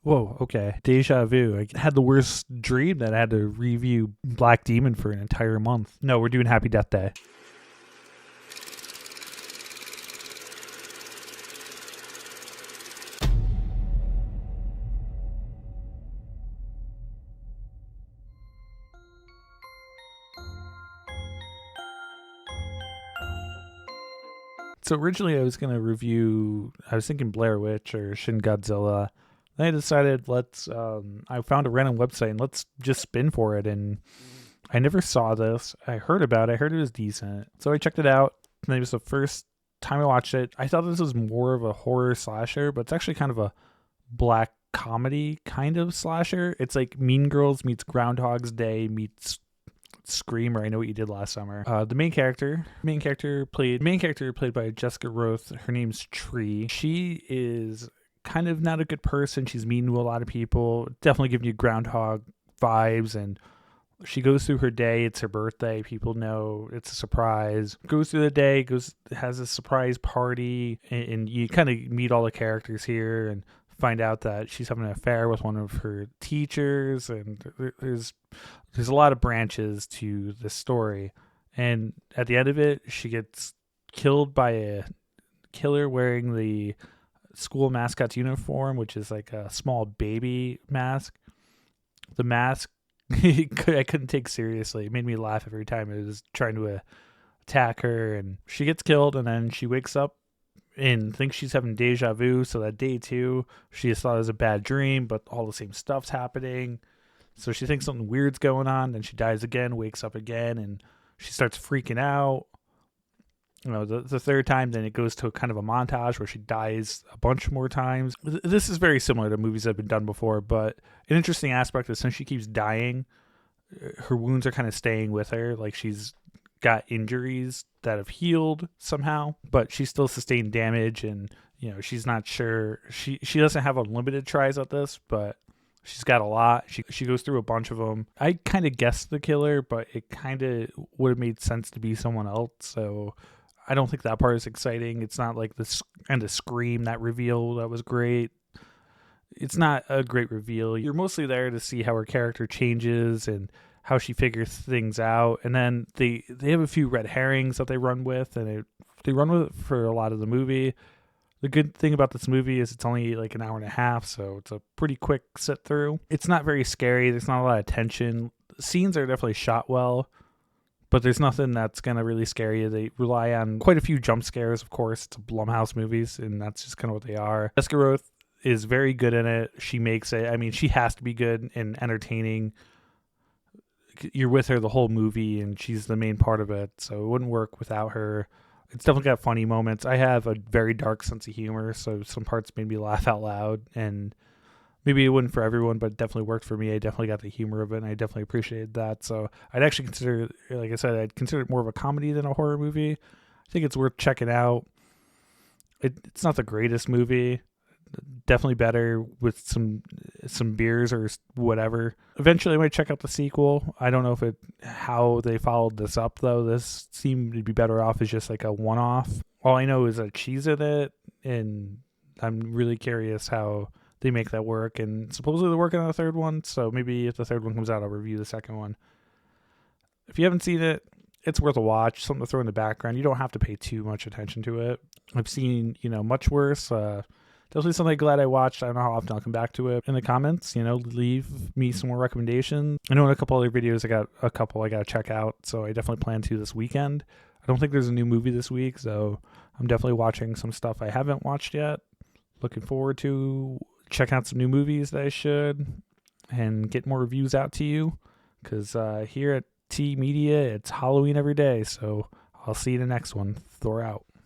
Whoa, okay. Deja vu. I had the worst dream that I had to review Black Demon for an entire month. No, we're doing Happy Death Day. So originally I was thinking Blair Witch or Shin Godzilla. Then I decided I found a random website and let's just spin for it. And I never saw this. I heard about it. I heard it was decent. So I checked it out. And it was the first time I watched it. I thought this was more of a horror slasher, but it's actually kind of a black comedy kind of slasher. It's like Mean Girls meets Groundhog's Day meets Scream, or I Know What You Did Last Summer. The main character played by Jessica Roth. Her name's Tree. She is kind of not a good person. She's mean to a lot of people. Definitely giving you groundhog vibes. And she goes through her day. It's her birthday. People know it's a surprise. Goes through the day. Has a surprise party, and you kind of meet all the characters here and find out that she's having an affair with one of her teachers, and there's a lot of branches to this story. And at the end of it, she gets killed by a killer wearing the school mascot's uniform, which is like a small baby mask. The mask I couldn't take seriously. It made me laugh every time it was trying to attack her, and she gets killed, and then she wakes up and thinks she's having deja vu. So that day two, she just thought it was a bad dream, but all the same stuff's happening. So she thinks something weird's going on. Then she dies again, wakes up again, and she starts freaking out. The third time, then it goes to kind of a montage where she dies a bunch more times. This is very similar to movies that have been done before, but an interesting aspect is since she keeps dying, her wounds are kind of staying with her. Like she's got injuries that have healed somehow, but she still sustained damage, and she's not sure. She doesn't have unlimited tries at this, but she's got a lot. She goes through a bunch of them. I kind of guessed the killer, but it kind of would have made sense to be someone else, so I don't think that part is exciting. It's not like this kind of Scream, that reveal that was great. It's not a great reveal. You're mostly there to see how her character changes and how she figures things out. And then they have a few red herrings that they run with, and they run with it for a lot of the movie. The good thing about this movie is it's only like an hour and a half, so it's a pretty quick sit through. It's not very scary. There's not a lot of tension. Scenes are definitely shot well, but there's nothing that's going to really scare you. They rely on quite a few jump scares, of course. It's a Blumhouse movies, and that's just kind of what they are. Jessica Roth is very good in it. She makes it. I mean, she has to be good and entertaining. You're with her the whole movie, and she's the main part of it, so it wouldn't work without her. It's definitely got funny moments. I have a very dark sense of humor, so some parts made me laugh out loud, and maybe it wouldn't for everyone, but it definitely worked for me. I definitely got the humor of it, and I definitely appreciated that. So I'd actually consider, like I said, I'd consider it more of a comedy than a horror movie. I think it's worth checking out. It's not the greatest movie. Definitely better with some beers or whatever. Eventually I might check out the sequel. I don't know how they followed this up, though. This seemed to be better off as just like a one-off. All I know is that she's in it, and I'm really curious how they make that work. And supposedly they're working on a third one, so maybe if the third one comes out, I'll review the second one. If you haven't seen it, it's worth a watch. Something to throw in the background. You don't have to pay too much attention to it. I've seen, much worse. Definitely something I'm glad I watched. I don't know how often I'll come back to it. In the comments, leave me some more recommendations. I know in a couple other videos, I got a couple I got to check out, so I definitely plan to this weekend. I don't think there's a new movie this week, so I'm definitely watching some stuff I haven't watched yet. Looking forward to checking out some new movies that I should and get more reviews out to you, because here at T Media, it's Halloween every day, so I'll see you in the next one. Thor out.